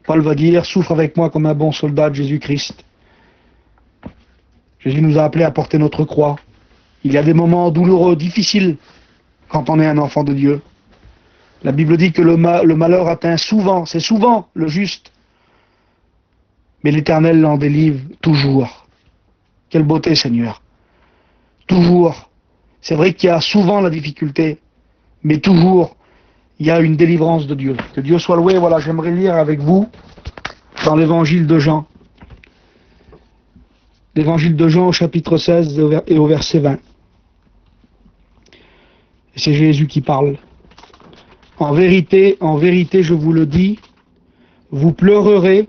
Paul va dire, souffre avec moi comme un bon soldat de Jésus-Christ. Jésus nous a appelés à porter notre croix. Il y a des moments douloureux, difficiles, quand on est un enfant de Dieu. La Bible dit que le malheur atteint souvent, c'est souvent le juste. Mais l'Éternel l'en délivre toujours. Quelle beauté, Seigneur. Toujours. C'est vrai qu'il y a souvent la difficulté, mais toujours, il y a une délivrance de Dieu. Que Dieu soit loué. Voilà, j'aimerais lire avec vous dans l'évangile de Jean. L'évangile de Jean au chapitre 16 et au verset 20. Et c'est Jésus qui parle. En vérité, je vous le dis, vous pleurerez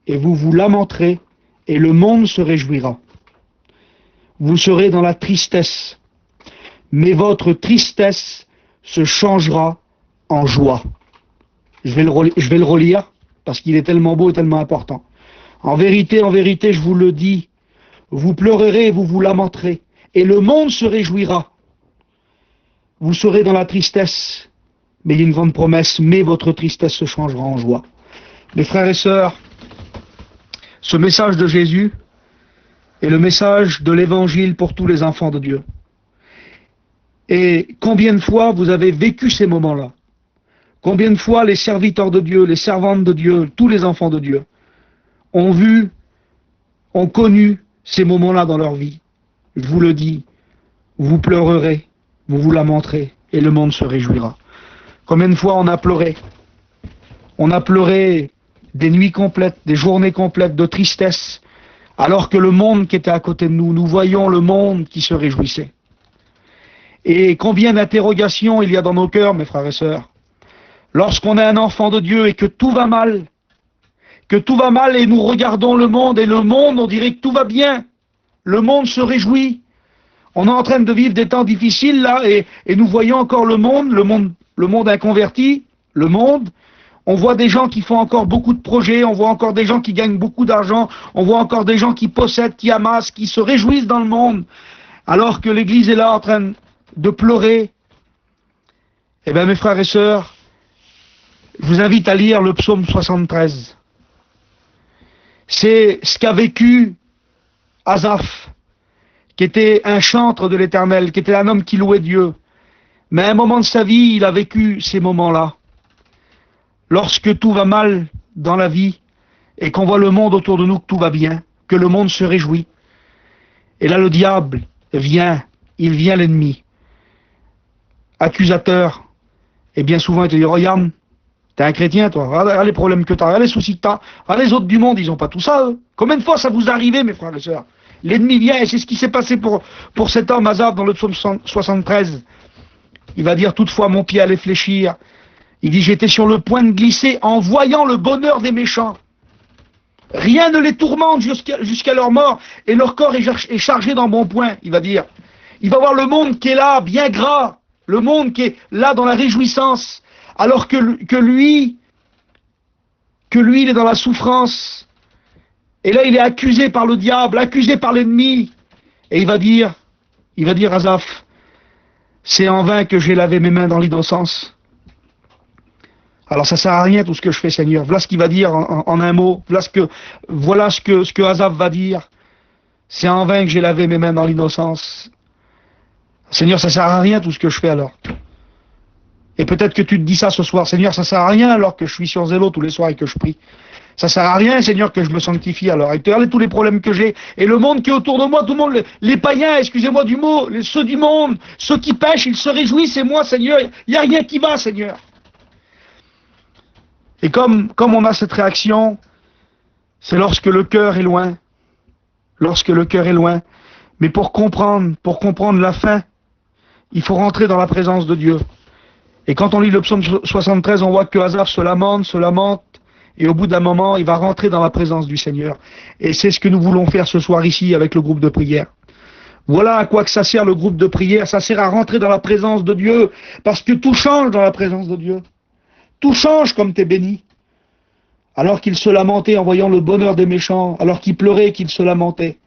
et vous vous lamenterez et le monde se réjouira. Vous serez dans la tristesse, mais votre tristesse se changera en joie. Je vais le relire parce qu'il est tellement beau et tellement important. En vérité, je vous le dis, vous pleurerez et vous vous lamenterez et le monde se réjouira. Vous serez dans la tristesse, mais il y a une grande promesse, mais votre tristesse se changera en joie. Mes frères et sœurs, ce message de Jésus est le message de l'Évangile pour tous les enfants de Dieu. Et combien de fois vous avez vécu ces moments-là? Combien de fois les serviteurs de Dieu, les servantes de Dieu, tous les enfants de Dieu ont vu, ont connu ces moments-là dans leur vie? Je vous le dis, vous pleurerez, vous vous lamenterez et le monde se réjouira. Combien de fois on a pleuré? On a pleuré des nuits complètes, des journées complètes de tristesse, alors que le monde qui était à côté de nous, nous voyions le monde qui se réjouissait. Et combien d'interrogations il y a dans nos cœurs, mes frères et sœurs, lorsqu'on est un enfant de Dieu et que tout va mal et nous regardons le monde et le monde, on dirait que tout va bien. Le monde se réjouit. On est en train de vivre des temps difficiles là et nous voyons encore le monde inconverti, le monde. On voit des gens qui font encore beaucoup de projets, on voit encore des gens qui gagnent beaucoup d'argent, on voit encore des gens qui possèdent, qui amassent, qui se réjouissent dans le monde, alors que l'Église est là en train de pleurer. Eh bien mes frères et sœurs, je vous invite à lire le psaume 73. C'est ce qu'a vécu Asaph, qui était un chantre de l'Éternel, qui était un homme qui louait Dieu. Mais à un moment de sa vie, il a vécu ces moments-là. Lorsque tout va mal dans la vie et qu'on voit le monde autour de nous que tout va bien, que le monde se réjouit. Et là, le diable vient, il vient l'ennemi, accusateur. Et bien souvent, il te dit, regarde, t'es un chrétien, toi, regarde les problèmes que t'as, regarde les soucis que t'as, regarde les autres du monde, ils ont pas tout ça, eux. Combien de fois ça vous arrive, mes frères et sœurs? L'ennemi vient, et c'est ce qui s'est passé pour cet homme, Asaph, dans le psaume 73. Il va dire, toutefois, mon pied allait fléchir. Il dit, j'étais sur le point de glisser en voyant le bonheur des méchants. Rien ne les tourmente jusqu'à leur mort, et leur corps est chargé d'embonpoint, il va dire. Il va voir le monde qui est là, bien gras, le monde qui est là dans la réjouissance, alors que lui, il est dans la souffrance. Et là, il est accusé par le diable, accusé par l'ennemi. Et il va dire, Asaph, c'est en vain que j'ai lavé mes mains dans l'innocence. Alors ça sert à rien tout ce que je fais, Seigneur. Voilà ce qu'il va dire en un mot. Voilà ce que Asaph va dire. C'est en vain que j'ai lavé mes mains dans l'innocence. Seigneur, ça sert à rien tout ce que je fais alors. Et peut-être que tu te dis ça ce soir. Seigneur, ça sert à rien alors que je suis sur Zélo tous les soirs et que je prie. Ça sert à rien, Seigneur, que je me sanctifie alors. Et regardez tous les problèmes que j'ai. Et le monde qui est autour de moi, tout le monde, les païens, excusez-moi du mot, ceux du monde, ceux qui pêchent, ils se réjouissent. Et moi, Seigneur, il n'y a rien qui va, Seigneur. Et comme on a cette réaction, c'est lorsque le cœur est loin. Lorsque le cœur est loin. Mais pour comprendre la fin, il faut rentrer dans la présence de Dieu. Et quand on lit le psaume 73, on voit que Asaph se lamente, et au bout d'un moment, il va rentrer dans la présence du Seigneur. Et c'est ce que nous voulons faire ce soir ici avec le groupe de prière. Voilà à quoi que ça sert le groupe de prière. Ça sert à rentrer dans la présence de Dieu, parce que tout change dans la présence de Dieu. Tout change comme t'es béni. Alors qu'il se lamentait en voyant le bonheur des méchants, alors qu'il pleurait, qu'il se lamentait.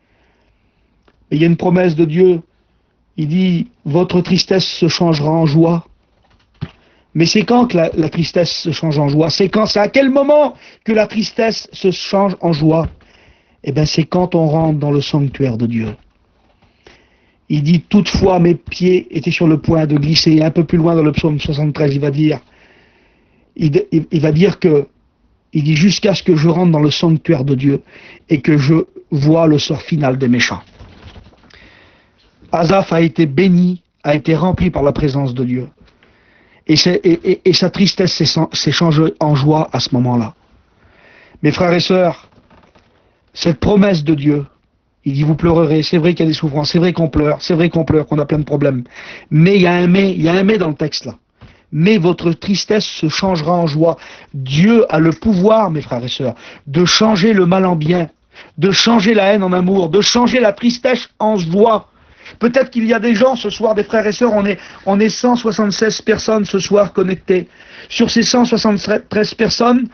Et il y a une promesse de Dieu. Il dit, votre tristesse se changera en joie. Mais c'est quand que la tristesse se change en joie? C'est à quel moment que la tristesse se change en joie? Eh bien, c'est quand on rentre dans le sanctuaire de Dieu. Il dit, toutefois, mes pieds étaient sur le point de glisser. Et un peu plus loin dans le psaume 73, il va dire que, il dit, jusqu'à ce que je rentre dans le sanctuaire de Dieu et que je vois le sort final des méchants. Asaph a été béni, a été rempli par la présence de Dieu. Et sa tristesse s'est changée en joie à ce moment-là. Mes frères et sœurs, cette promesse de Dieu, il dit vous pleurerez, c'est vrai qu'il y a des souffrances, c'est vrai qu'on pleure, qu'on a plein de problèmes. Mais il y a un mais dans le texte là. Mais votre tristesse se changera en joie. Dieu a le pouvoir, mes frères et sœurs, de changer le mal en bien, de changer la haine en amour, de changer la tristesse en joie. Peut-être qu'il y a des gens ce soir, des frères et sœurs, on est 176 personnes ce soir connectées. Sur ces 173 personnes,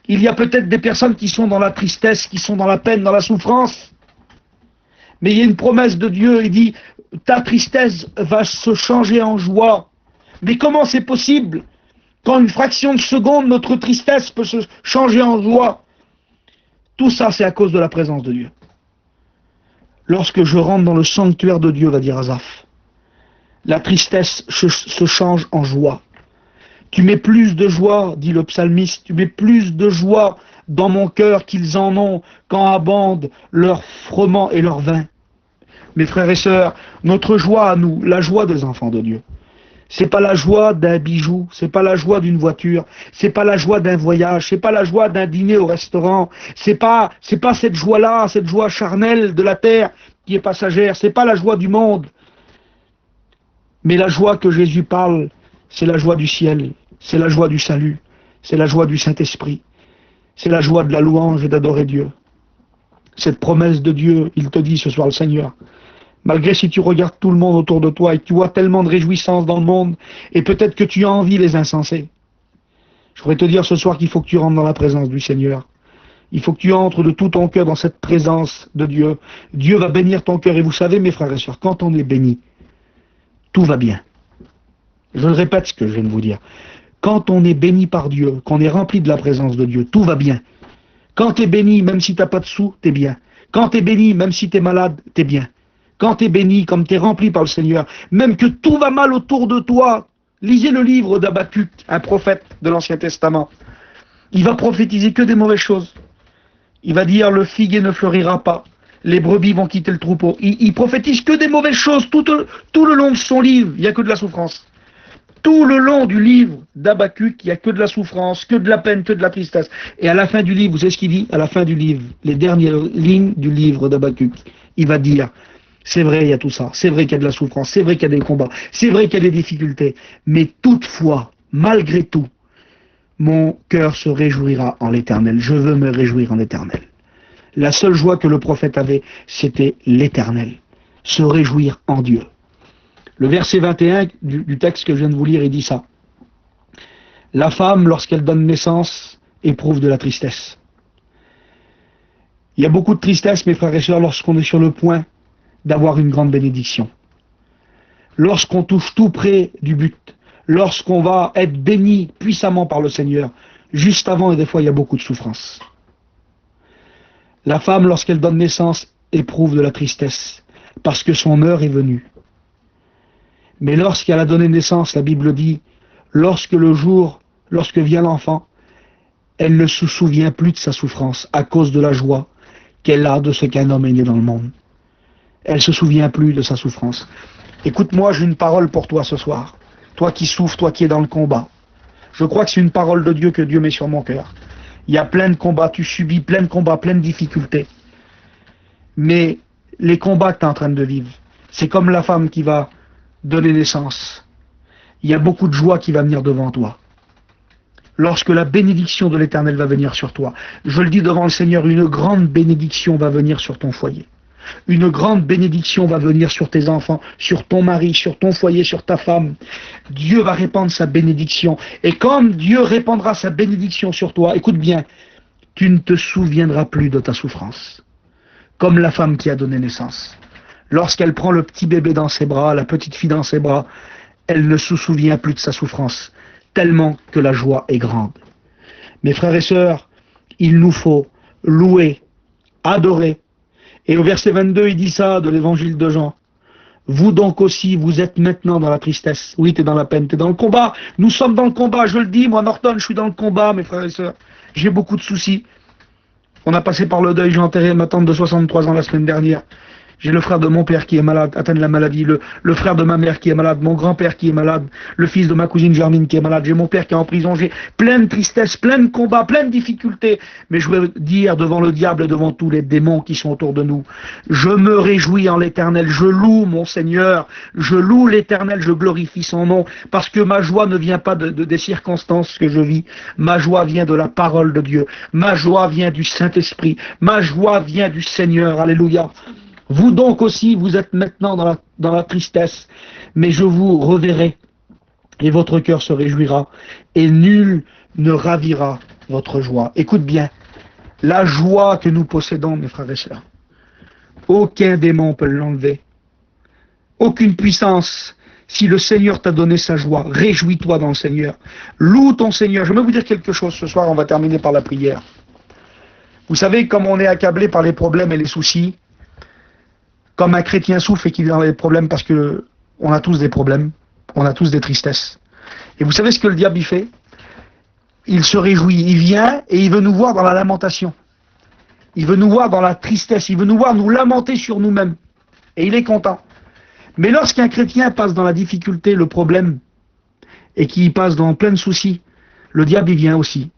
il y a peut-être des personnes qui sont dans la tristesse, qui sont dans la peine, dans la souffrance. Mais il y a une promesse de Dieu, il dit, ta tristesse va se changer en joie. Mais comment c'est possible? Qu'en une fraction de seconde, notre tristesse peut se changer en joie. Tout ça, c'est à cause de la présence de Dieu. Lorsque je rentre dans le sanctuaire de Dieu, va dire Asaph, la tristesse se change en joie. Tu mets plus de joie, dit le psalmiste, tu mets plus de joie dans mon cœur qu'ils en ont quand abondent leur froment et leur vin. Mes frères et sœurs, notre joie à nous, la joie des enfants de Dieu, c'est pas la joie d'un bijou, c'est pas la joie d'une voiture, c'est pas la joie d'un voyage, c'est pas la joie d'un dîner au restaurant, c'est pas cette joie-là, cette joie charnelle de la terre qui est passagère, c'est pas la joie du monde. Mais la joie que Jésus parle, c'est la joie du ciel, c'est la joie du salut, c'est la joie du Saint-Esprit, c'est la joie de la louange et d'adorer Dieu. Cette promesse de Dieu, il te dit ce soir le Seigneur, malgré si tu regardes tout le monde autour de toi et que tu vois tellement de réjouissance dans le monde, et peut-être que tu as envie les insensés, je voudrais te dire ce soir qu'il faut que tu rentres dans la présence du Seigneur. Il faut que tu entres de tout ton cœur dans cette présence de Dieu. Dieu va bénir ton cœur. Et vous savez, mes frères et sœurs, quand on est béni, tout va bien. Je le répète ce que je viens de vous dire. Quand on est béni par Dieu, qu'on est rempli de la présence de Dieu, tout va bien. Quand tu es béni, même si tu n'as pas de sous, t'es bien. Quand tu es béni, même si tu es malade, t'es bien. Quand tu es béni, comme tu es rempli par le Seigneur, même que tout va mal autour de toi, lisez le livre d'Habacuc, un prophète de l'Ancien Testament. Il va prophétiser que des mauvaises choses. Il va dire le figuier ne fleurira pas, les brebis vont quitter le troupeau. Il prophétise que des mauvaises choses tout le long de son livre, il n'y a que de la souffrance. Tout le long du livre d'Habacuc, il n'y a que de la souffrance, que de la peine, que de la tristesse. Et à la fin du livre, vous savez ce qu'il dit? À la fin du livre, les dernières lignes du livre d'Habacuc, il va dire, c'est vrai, il y a tout ça, c'est vrai qu'il y a de la souffrance, c'est vrai qu'il y a des combats, c'est vrai qu'il y a des difficultés, mais toutefois, malgré tout, mon cœur se réjouira en l'Éternel. Je veux me réjouir en l'Éternel. La seule joie que le prophète avait, c'était l'Éternel. Se réjouir en Dieu. Le verset 21 du texte que je viens de vous lire, il dit ça. La femme, lorsqu'elle donne naissance, éprouve de la tristesse. Il y a beaucoup de tristesse, mes frères et sœurs, lorsqu'on est sur le point d'avoir une grande bénédiction. Lorsqu'on touche tout près du but. Lorsqu'on va être béni puissamment par le Seigneur, juste avant, et des fois il y a beaucoup de souffrance. La femme, lorsqu'elle donne naissance, éprouve de la tristesse, parce que son heure est venue. Mais lorsqu'elle a donné naissance, la Bible dit, lorsque vient l'enfant, elle ne se souvient plus de sa souffrance, à cause de la joie qu'elle a de ce qu'un homme est né dans le monde. Elle ne se souvient plus de sa souffrance. Écoute-moi, j'ai une parole pour toi ce soir. Toi qui souffres, toi qui es dans le combat. Je crois que c'est une parole de Dieu que Dieu met sur mon cœur. Il y a plein de combats, tu subis plein de combats, plein de difficultés. Mais les combats que tu es en train de vivre, c'est comme la femme qui va donner naissance. Il y a beaucoup de joie qui va venir devant toi. Lorsque la bénédiction de l'Éternel va venir sur toi, je le dis devant le Seigneur, une grande bénédiction va venir sur ton foyer. Une grande bénédiction va venir sur tes enfants, sur ton mari, sur ton foyer, sur ta femme. Dieu va répandre sa bénédiction. Et quand Dieu répandra sa bénédiction sur toi, écoute bien, tu ne te souviendras plus de ta souffrance. Comme la femme qui a donné naissance. Lorsqu'elle prend le petit bébé dans ses bras, la petite fille dans ses bras, elle ne se souvient plus de sa souffrance. tellement que la joie est grande. Mes frères et sœurs, il nous faut louer, adorer. Et au verset 22, il dit ça de l'évangile de Jean. Vous donc aussi, vous êtes maintenant dans la tristesse. Oui, tu es dans la peine, tu es dans le combat. Nous sommes dans le combat, je le dis, moi Norton, je suis dans le combat, mes frères et sœurs. J'ai beaucoup de soucis. On a passé par le deuil, j'ai enterré ma tante de 63 ans la semaine dernière. J'ai le frère de mon père qui est malade, atteint de la maladie, le frère de ma mère qui est malade, mon grand-père qui est malade, le fils de ma cousine Germine qui est malade, j'ai mon père qui est en prison, j'ai plein de tristesse, plein de combats, plein de difficultés. Mais je veux dire devant le diable et devant tous les démons qui sont autour de nous, je me réjouis en l'Éternel, je loue mon Seigneur, je loue l'Éternel, je glorifie son nom, parce que ma joie ne vient pas des circonstances que je vis, ma joie vient de la parole de Dieu, ma joie vient du Saint-Esprit, ma joie vient du Seigneur, alléluia. Vous donc aussi, vous êtes maintenant dans la tristesse, mais je vous reverrai, et votre cœur se réjouira, et nul ne ravira votre joie. Écoute bien, la joie que nous possédons, mes frères et sœurs, aucun démon peut l'enlever, aucune puissance. Si le Seigneur t'a donné sa joie, réjouis-toi dans le Seigneur, loue ton Seigneur. Je vais vous dire quelque chose ce soir, on va terminer par la prière. Vous savez, comme on est accablé par les problèmes et les soucis, comme un chrétien souffre et qu'il est dans les problèmes, parce que on a tous des problèmes, on a tous des tristesses. Et vous savez ce que le diable y fait? Il se réjouit, il vient et il veut nous voir dans la lamentation. Il veut nous voir dans la tristesse, il veut nous voir nous lamenter sur nous-mêmes. Et il est content. Mais lorsqu'un chrétien passe dans la difficulté, le problème, et qu'il passe dans plein de soucis, le diable y vient aussi.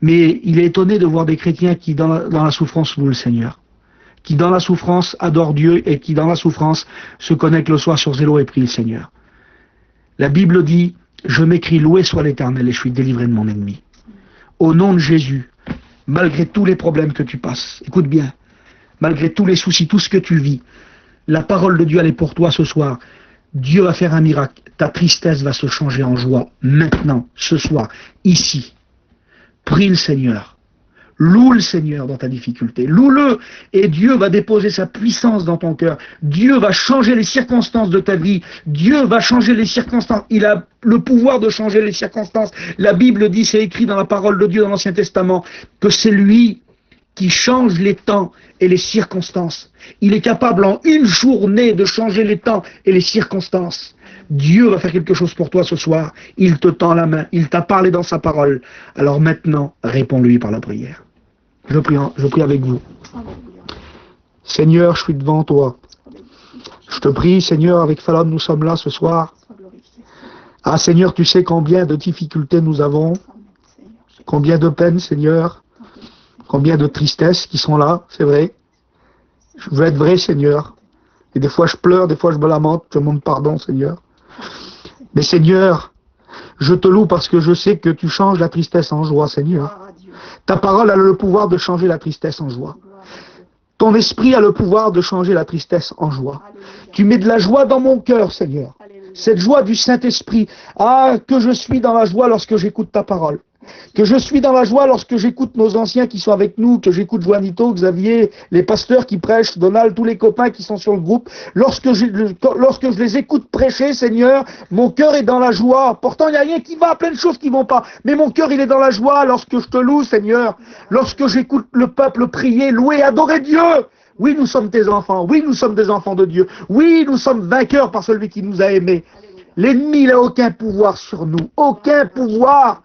Mais il est étonné de voir des chrétiens qui, dans la souffrance, louent le Seigneur, qui dans la souffrance adore Dieu et qui dans la souffrance se connecte le soir sur Zélo et prie le Seigneur. La Bible dit, je m'écris loué soit l'Éternel et je suis délivré de mon ennemi. Au nom de Jésus, malgré tous les problèmes que tu passes, écoute bien, malgré tous les soucis, tout ce que tu vis, la parole de Dieu elle est pour toi ce soir. Dieu va faire un miracle. Ta tristesse va se changer en joie maintenant, ce soir, ici. Prie le Seigneur. Loue le Seigneur dans ta difficulté, loue-le, et Dieu va déposer sa puissance dans ton cœur. Dieu va changer les circonstances de ta vie. Dieu va changer les circonstances. Il a le pouvoir de changer les circonstances. La Bible dit, c'est écrit dans la parole de Dieu dans l'Ancien Testament, que c'est lui qui change les temps et les circonstances. Il est capable en une journée de changer les temps et les circonstances. Dieu va faire quelque chose pour toi ce soir. Il te tend la main, il t'a parlé dans sa parole. Alors maintenant, réponds-lui par la prière. Je prie avec vous. Seigneur, je suis devant toi. Je te prie, Seigneur, avec Fallon, nous sommes là ce soir. Ah, Seigneur, tu sais combien de difficultés nous avons, combien de peines, Seigneur, combien de tristesses qui sont là, c'est vrai. Je veux être vrai, Seigneur. Et des fois, je pleure, des fois, je me lamente, je demande pardon, Seigneur. Mais Seigneur, je te loue parce que je sais que tu changes la tristesse en joie, Seigneur. Ta parole a le pouvoir de changer la tristesse en joie. Ton esprit a le pouvoir de changer la tristesse en joie. Tu mets de la joie dans mon cœur, Seigneur. Cette joie du Saint-Esprit. Ah, que je suis dans la joie lorsque j'écoute ta parole. Que je suis dans la joie lorsque j'écoute nos anciens qui sont avec nous, que j'écoute Juanito, Xavier, les pasteurs qui prêchent, Donald, tous les copains qui sont sur le groupe. Lorsque je les écoute prêcher, Seigneur, mon cœur est dans la joie. Pourtant, il n'y a rien qui va, plein de choses qui vont pas. Mais mon cœur, il est dans la joie lorsque je te loue, Seigneur. Lorsque j'écoute le peuple prier, louer, adorer Dieu. Oui, nous sommes tes enfants. Oui, nous sommes des enfants de Dieu. Oui, nous sommes vainqueurs par celui qui nous a aimés. L'ennemi, il n'a aucun pouvoir sur nous. Aucun pouvoir.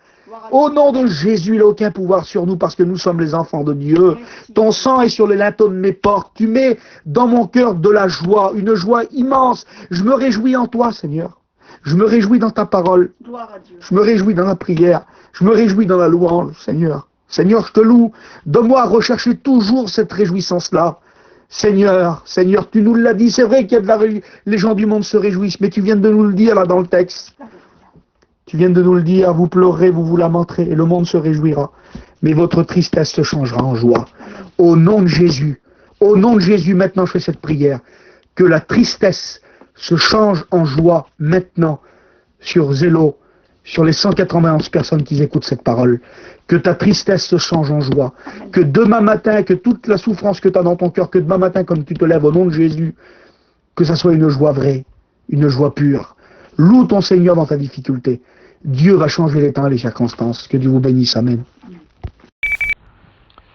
Au nom de Jésus, il n'a aucun pouvoir sur nous parce que nous sommes les enfants de Dieu. Ton sang est sur les linteaux de mes portes. Tu mets dans mon cœur de la joie, une joie immense. Je me réjouis en toi, Seigneur. Je me réjouis dans ta parole. Je me réjouis dans la prière. Je me réjouis dans la louange, Seigneur. Seigneur, je te loue. Donne-moi à rechercher toujours cette réjouissance-là. Seigneur, Seigneur, tu nous l'as dit. C'est vrai qu'il y a les gens du monde se réjouissent, mais tu viens de nous le dire là dans le texte. Tu viens de nous le dire, vous pleurerez, vous vous lamenterez, et le monde se réjouira. Mais votre tristesse se changera en joie. Au nom de Jésus, maintenant je fais cette prière. Que la tristesse se change en joie maintenant sur Zélo, sur les 191 personnes qui écoutent cette parole. Que ta tristesse se change en joie. Que demain matin, que toute la souffrance que tu as dans ton cœur, que demain matin, comme tu te lèves au nom de Jésus, que ça soit une joie vraie, une joie pure. Loue ton Seigneur dans ta difficulté. Dieu va changer les temps et les circonstances. Que Dieu vous bénisse. Amen.